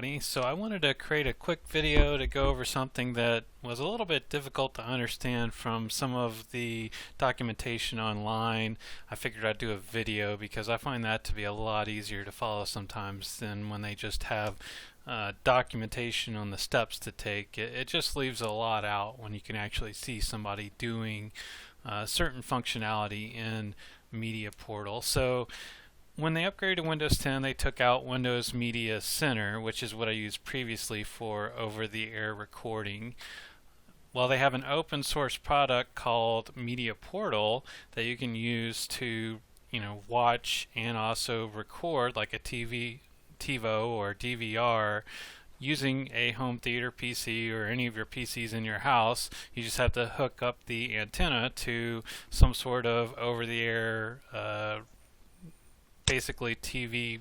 everybody. So I wanted to create a quick video to go over something that was a little bit difficult to understand from some of the documentation online. I figured I'd do a video because I find that to be a lot easier to follow sometimes than when they just have documentation on the steps to take. It just leaves a lot out when you can actually see somebody doing certain functionality in Media Portal. So when they upgraded to Windows 10, they took out Windows Media Center, which is what I used previously for over-the-air recording. Well, they have an open source product called Media Portal that you can use to, watch and also record like a TiVo or DVR using a home theater PC or any of your PCs in your house. You just have to hook up the antenna to some sort of over-the-air basically TV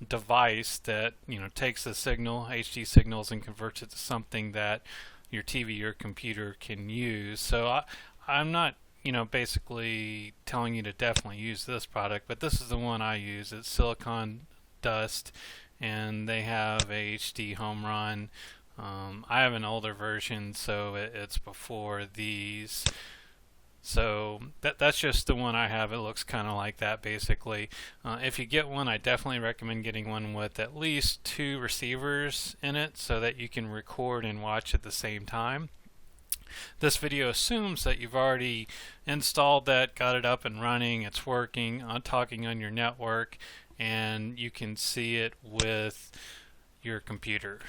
device that takes the signal, HD signals, and converts it to something that your TV or computer can use. So I'm not basically telling you to definitely use this product, but this is the one I use. It's Silicon Dust, and they have a HD home run. I have an older version, so it's before these. So that's just the one I have. It looks kind of like that basically. If you get one, I definitely recommend getting one with at least 2 receivers in it so that you can record and watch at the same time. This video assumes that you've already installed that, got it up and running, it's working, talking on your network, and you can see it with your computer.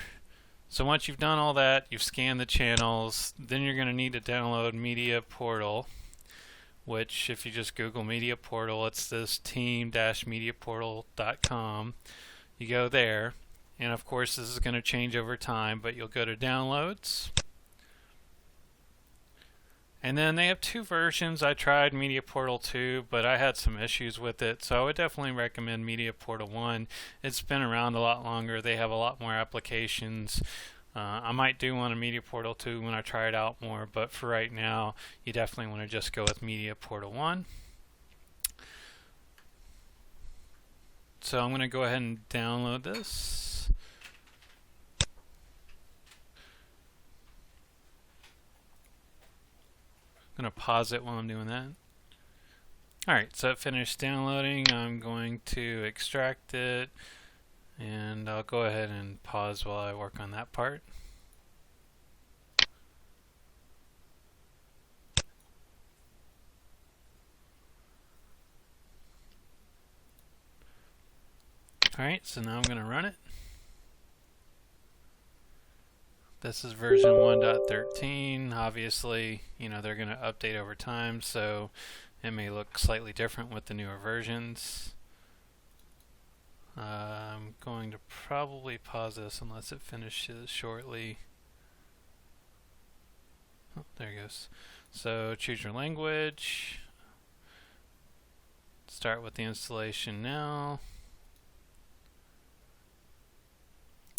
So once you've done all that, you've scanned the channels, then you're going to need to download Media Portal, which if you just Google Media Portal, it's this team-mediaportal.com. You go there, and of course this is going to change over time, but you'll go to Downloads. And then they have 2 versions. I tried Media Portal 2, but I had some issues with it, so I would definitely recommend Media Portal 1. It's been around a lot longer. They have a lot more applications. I might do one on Media Portal 2 when I try it out more, but for right now, you definitely want to just go with Media Portal 1. So I'm going to go ahead and download this. I'm going to pause it while I'm doing that. Alright, so it finished downloading. I'm going to extract it, and I'll go ahead and pause while I work on that part. Alright, so now I'm going to run it. This is version 1.13. Obviously, they're going to update over time, so it may look slightly different with the newer versions. I'm going to probably pause this unless it finishes shortly. Oh, there it goes. So choose your language. Start with the installation now.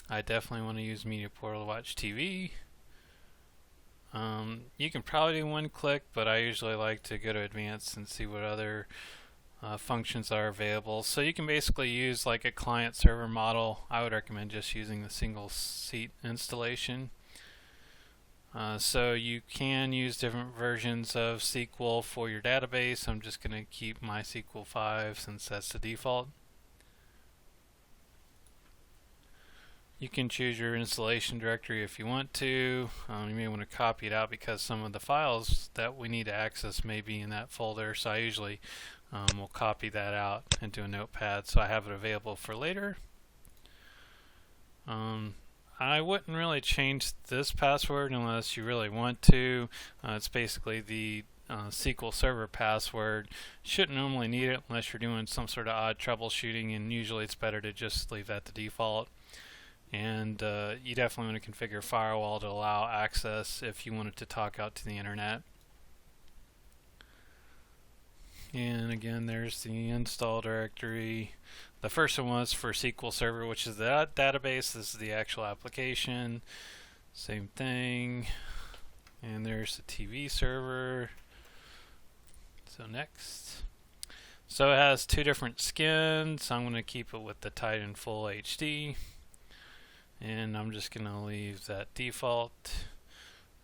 I definitely want to use Media Portal to watch TV. You can probably do one click, but I usually like to go to advanced and see what other functions are available. So you can basically use like a client server model. I would recommend just using the single seat installation. So you can use different versions of SQL for your database. I'm just going to keep MySQL 5 since that's the default. You can choose your installation directory if you want to. You may want to copy it out because some of the files that we need to access may be in that folder. So I usually will copy that out into a notepad so I have it available for later. I wouldn't really change this password unless you really want to. It's basically the SQL Server password. Shouldn't normally need it unless you're doing some sort of odd troubleshooting, and usually it's better to just leave that to default. And you definitely want to configure firewall to allow access if you wanted to talk out to the internet. And again, there's the install directory. The first one was for SQL Server, which is the database. This is the actual application. Same thing. And there's the TV server. So next. So it has 2 different skins. I'm going to keep it with the Titan Full HD. and I'm just going to leave that default.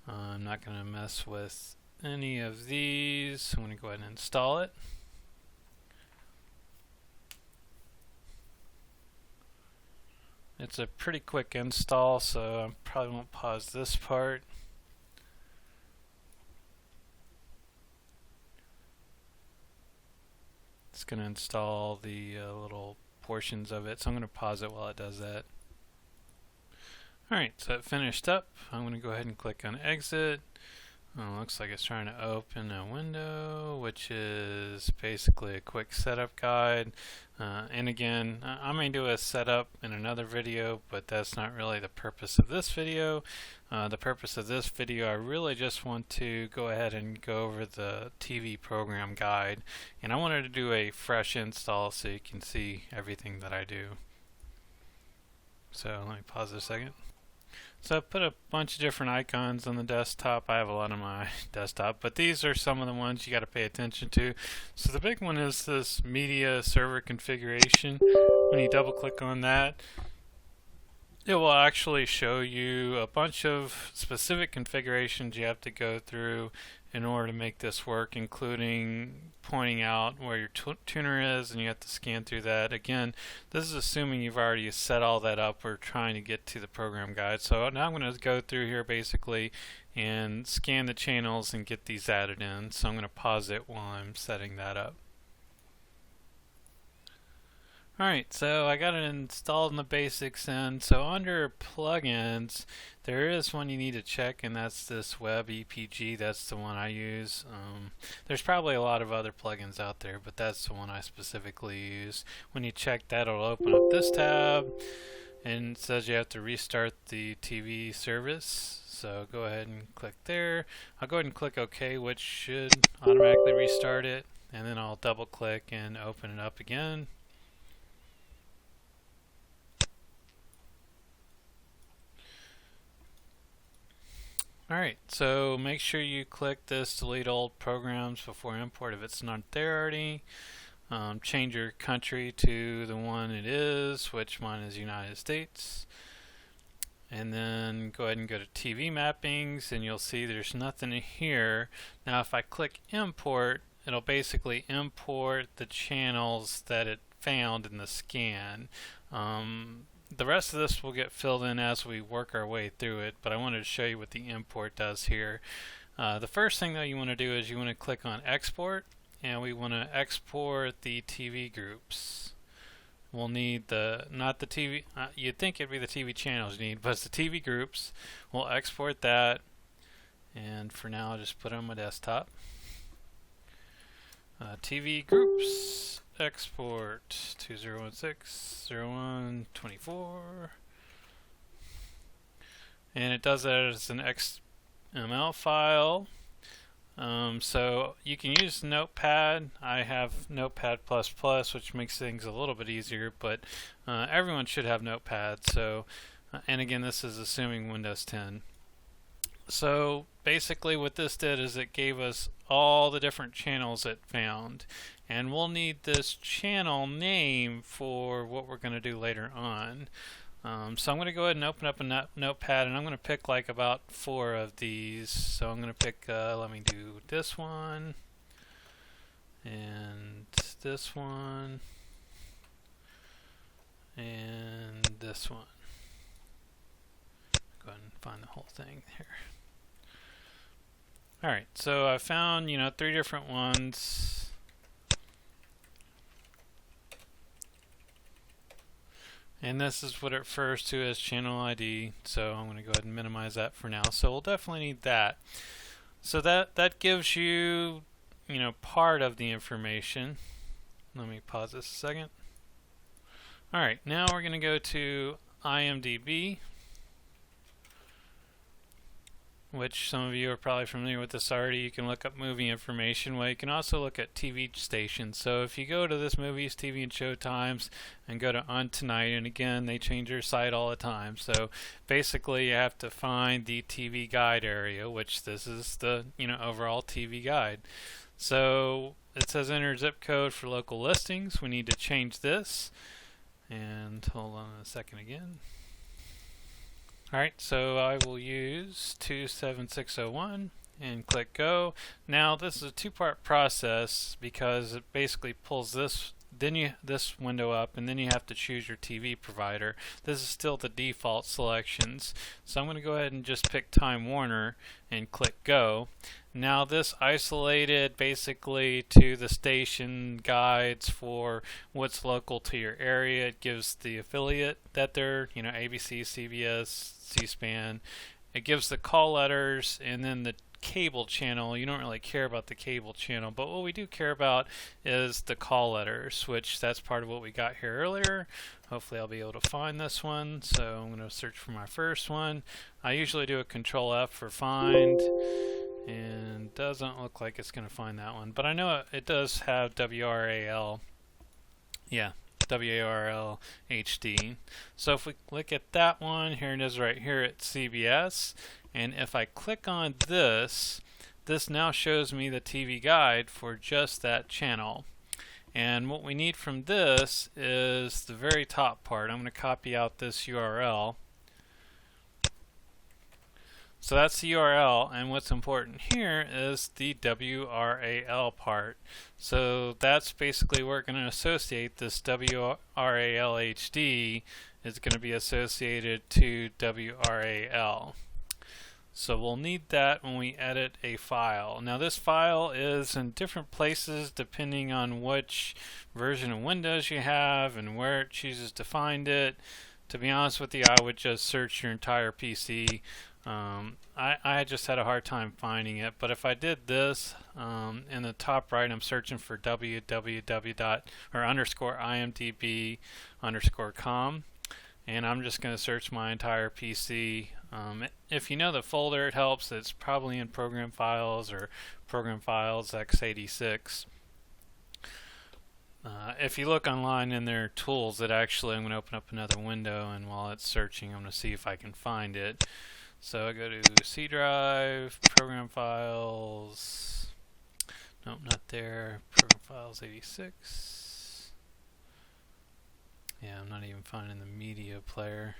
I'm not going to mess with any of these. I'm going to go ahead and install it. It's a pretty quick install, so I probably won't pause this part. It's going to install the little portions of it, so I'm going to pause it while it does that. Alright, so it finished up. I'm going to go ahead and click on exit. Looks like it's trying to open a window, which is basically a quick setup guide. And again, I may do a setup in another video, but that's not really the purpose of this video. The purpose of this video, I really just want to go ahead and go over the TV program guide. And I wanted to do a fresh install so you can see everything that I do. So let me pause a second. So I put a bunch of different icons on the desktop. I have a lot on my desktop, but these are some of the ones you got to pay attention to. So the big one is this media server configuration. When you double click on that, it will actually show you a bunch of specific configurations you have to go through in order to make this work, including pointing out where your tuner is, and you have to scan through that. Again, this is assuming you've already set all that up. We're trying to get to the program guide. So now I'm going to go through here basically and scan the channels and get these added in. So I'm going to pause it while I'm setting that up. Alright, so I got it installed in the basics end. So under plugins, there is one you need to check, and that's this WebEPG. That's the one I use. There's probably a lot of other plugins out there, but that's the one I specifically use. When you check that, it'll open up this tab, and it says you have to restart the TV service. So go ahead and click there. I'll go ahead and click OK, which should automatically restart it, and then I'll double click and open it up again. Alright, so make sure you click this delete old programs before import if it's not there already. Change your country to the one it is, which mine is United States. And then go ahead and go to TV mappings, and you'll see there's nothing here. Now if I click import, it'll basically import the channels that it found in the scan. The rest of this will get filled in as we work our way through it, but I wanted to show you what the import does here. The first thing that you want to do is you want to click on export, and we want to export the TV groups. We'll need not the TV, you'd think it'd be the TV channels you need, but it's the TV groups. We'll export that, and for now I'll just put it on my desktop. TV groups. Export 2016-01-24, and it does that as an XML file. So you can use Notepad. I have Notepad++, which makes things a little bit easier, but everyone should have Notepad. So, and again, this is assuming Windows 10. So basically what this did is it gave us all the different channels it found, and we'll need this channel name for what we're going to do later on. So I'm going to go ahead and open up a notepad, and I'm going to pick like about 4 of these. So I'm going to pick, let me do this one, and this one, and this one. Go ahead and find the whole thing here. Alright, so I found, 3 different ones. And this is what it refers to as channel ID, so I'm going to go ahead and minimize that for now. So we'll definitely need that. So that gives you, part of the information. Let me pause this a second. Alright, now we're going to go to Imdb, which some of you are probably familiar with this already. You can look up movie information. Well, you can also look at TV stations. So if you go to this Movies, TV, and Showtimes and go to On Tonight, and again, they change their site all the time. So basically, you have to find the TV guide area, which this is the overall TV guide. So it says enter zip code for local listings. We need to change this. And hold on a second again. Alright, so I will use 27601 and click go. Now this is a two-part process because it basically pulls this window up, and then you have to choose your TV provider. This is still the default selections, so I'm going to go ahead and just pick Time Warner and click go. Now this isolated basically to the station guides for what's local to your area. It gives the affiliate that they're, ABC, CBS, C-SPAN. It gives the call letters, and then the cable channel. You don't really care about the cable channel, but what we do care about is the call letters, which that's part of what we got here earlier. Hopefully I'll be able to find this one, so I'm going to search for my first one. I usually do a Control F for find, and doesn't look like it's going to find that one, but I know it does have WRAL. Yeah, WARL HD. So if we look at that one, here it is right here at CBS. And if I click on this, this now shows me the TV guide for just that channel. And what we need from this is the very top part. I'm going to copy out this URL. So that's the URL, and what's important here is the WRAL part. So that's basically where we're going to associate this WRAL HD is going to be associated to WRAL. So we'll need that when we edit a file. Now this file is in different places depending on which version of Windows you have and where it chooses to find it. To be honest with you, I would just search your entire PC. I just had a hard time finding it, but if I did this in the top right, I'm searching for www.imdb_com, and I'm just going to search my entire PC. If you know the folder, it helps. It's probably in Program Files or Program Files x86. If you look online in their tools, I'm going to open up another window, and while it's searching, I'm going to see if I can find it. So I go to C drive, Program Files. Nope, not there. Program Files 86. Yeah, I'm not even finding the media player.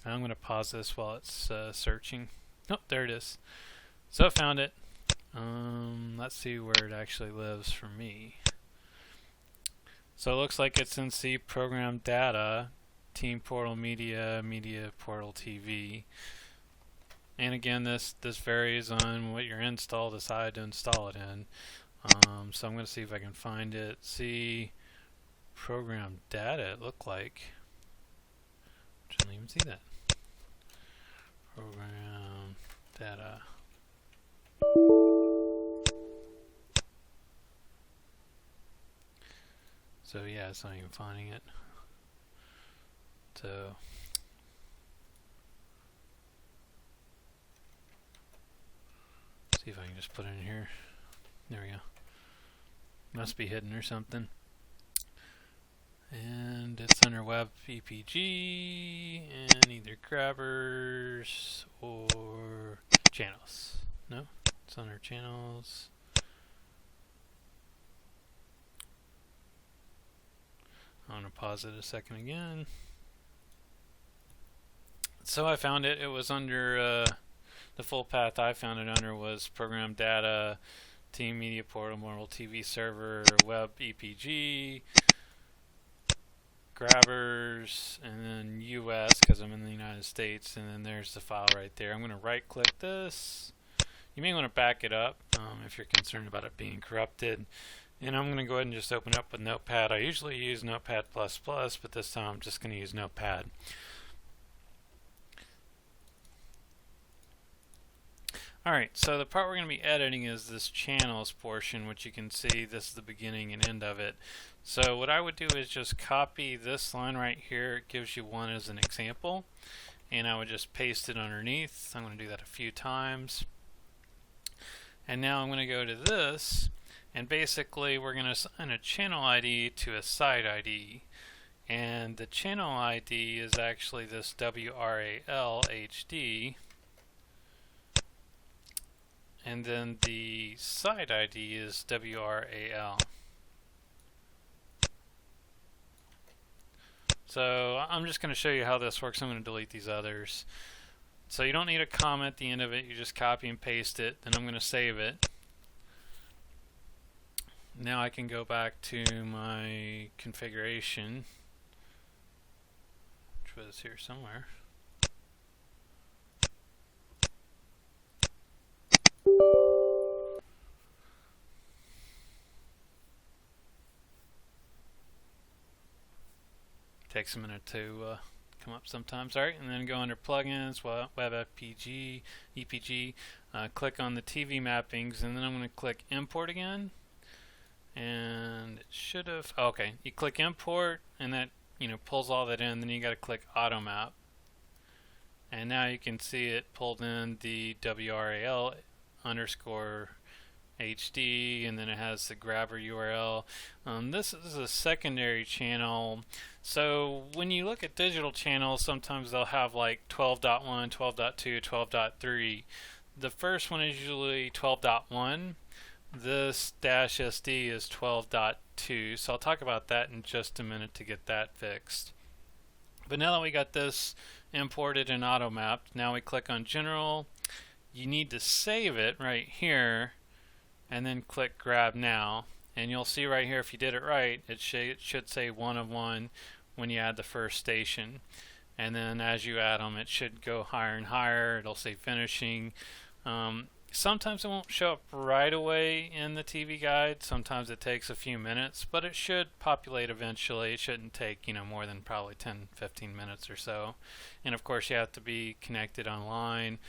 I'm going to pause this while it's searching. Oh, there it is. So I found it. Let's see where it actually lives for me. So it looks like it's in C Program Data, Team Portal Media, Media Portal TV. And again, this varies on what your install decide to install it in. So I'm going to see if I can find it. See Program Data, it looked like. I didn't even see that. Program Data. So yeah, it's not even finding it. So see if I can just put it in here. There we go. Must be hidden or something. And it's under WebEPG and either grabbers or channels. No, it's under channels. I'm going to pause it a second again. So I found it. It was under the full path I found it under was Program Data, Team Media Portal, Mobile TV Server, WebEPG, grabbers, and then US because I'm in the United States, and then there's the file right there. I'm going to right click this. You may want to back it up if you're concerned about it being corrupted. And I'm going to go ahead and just open up with Notepad. I usually use Notepad++, but this time I'm just going to use Notepad. Alright, so the part we're going to be editing is this channels portion, which you can see this is the beginning and end of it. So what I would do is just copy this line right here. It gives you one as an example. And I would just paste it underneath. I'm going to do that a few times. And now I'm going to go to this. And basically we're going to assign a channel ID to a site ID. And the channel ID is actually this WRAL HD. And then the site ID is WRAL. So I'm just going to show you how this works. I'm going to delete these others. So you don't need a comma at the end of it. You just copy and paste it. Then I'm going to save it. Now I can go back to my configuration, which was here somewhere. Takes a minute to come up sometimes. Alright, and then go under plugins, WebEPG, EPG, click on the TV mappings, and then I'm going to click import again. And it should have, okay, you click import, and that pulls all that in. Then you got to click auto map, and now you can see it pulled in the WRAL underscore HD, and then it has the grabber URL. This is a secondary channel. So when you look at digital channels, sometimes they'll have like 12.1, 12.2, 12.3. The first one is usually 12.1. This -SD is 12.2. So I'll talk about that in just a minute to get that fixed. But now that we got this imported and auto mapped, now we click on general. You need to save it right here, and then click grab now, and you'll see right here, if you did it right, it should say 1 of 1 when you add the first station, and then as you add them it should go higher and higher. It'll say finishing. Sometimes it won't show up right away in the TV guide. Sometimes it takes a few minutes, but it should populate eventually. It shouldn't take more than probably 10-15 minutes or so. And of course you have to be connected online.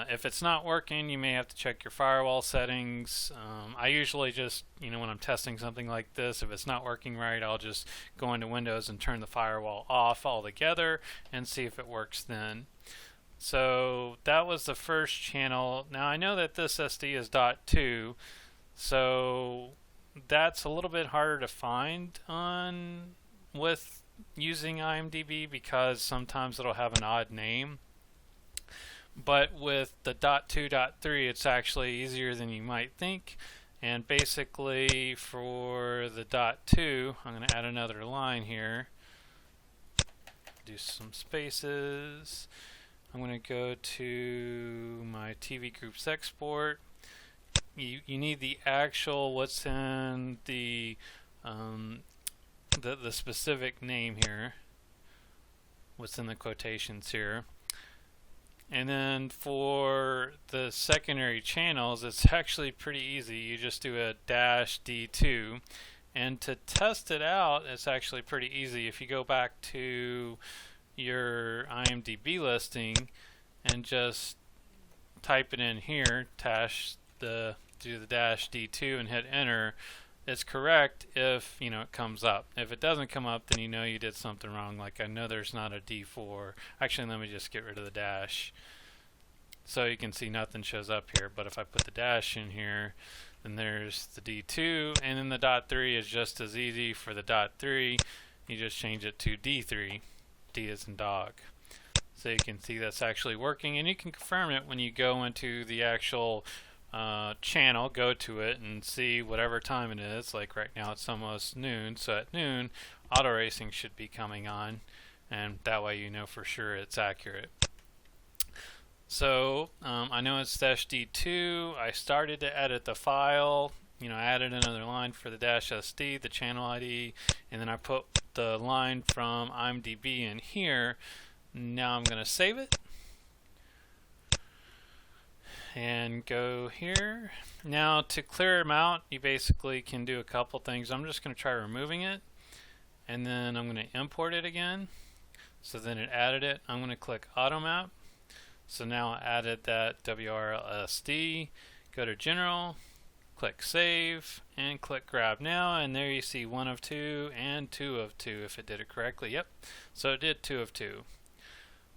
If it's not working, you may have to check your firewall settings. I usually just, when I'm testing something like this, if it's not working right, I'll just go into Windows and turn the firewall off altogether and see if it works then. So that was the first channel. Now I know that this SD is .2, so that's a little bit harder to find with using IMDb, because sometimes it'll have an odd name. But with the .2.3, it's actually easier than you might think. And basically for the .2, I'm going to add another line here. Do some spaces. I'm going to go to my TV groups export. You need the actual what's in the specific name here. What's in the quotations here. And then for the secondary channels, it's actually pretty easy. You just do a -D2. And to test it out, it's actually pretty easy. If you go back to your IMDb listing and just type it in here, do the -D2 and hit enter, it's correct if it comes up. If it doesn't come up, then you did something wrong. Like I know there's not a D4. Actually, let me just get rid of the dash. So you can see nothing shows up here. But if I put the dash in here, then there's the D2, and then the .3 is just as easy. For the .3, you just change it to D3. D as in dog. So you can see that's actually working, and you can confirm it when you go into the actual channel, go to it and see whatever time it is. Like right now it's almost noon, so at noon auto racing should be coming on, and that way you know for sure it's accurate. So I know it's -D2. I started to edit the file. I added another line for the -SD, the channel ID, and then I put the line from IMDb in here. Now I'm going to save it and go here. Now to clear them out, you basically can do a couple things. I'm just going to try removing it, and then I'm going to import it again. So then it added it. I'm going to click auto map. So now I added that WRLSD. Go to general, click save, and click grab now, and there you see 1 of 2 and 2 of 2 if it did it correctly. Yep, so it did 2 of 2.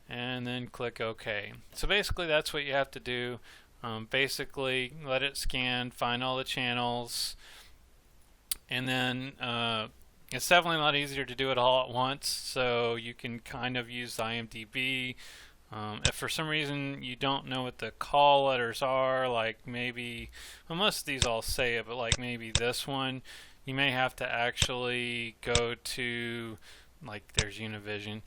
And then click OK. So basically that's what you have to do. Basically let it scan, find all the channels, and then it's definitely a lot easier to do it all at once, so you can kind of use IMDb. If for some reason you don't know what the call letters are, like maybe, well, most of these all say it, but like maybe this one, you may have to actually go to like there's Univision.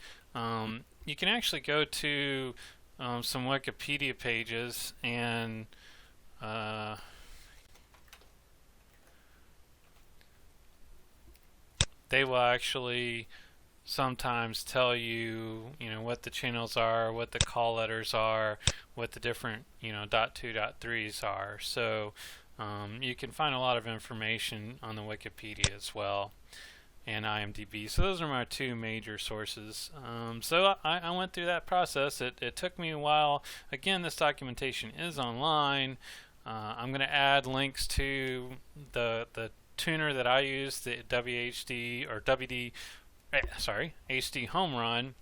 You can actually go to some Wikipedia pages and they will actually sometimes tell you, what the channels are, what the call letters are, what the different, .2, .3s are. So you can find a lot of information on the Wikipedia as well, and Imdb. So those are my two major sources. So I went through that process. It took me a while. Again, this documentation is online. I'm going to add links to the tuner that I use, the WHD or HD Home Run,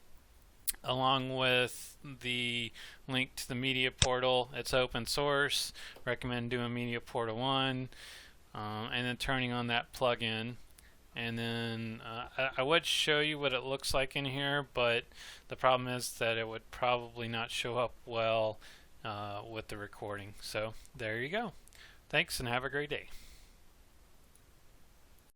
along with the link to the media portal. It's open source. Recommend doing Media Portal 1 and then turning on that plugin. And then I would show you what it looks like in here, but the problem is that it would probably not show up well with the recording. So there you go. Thanks and have a great day.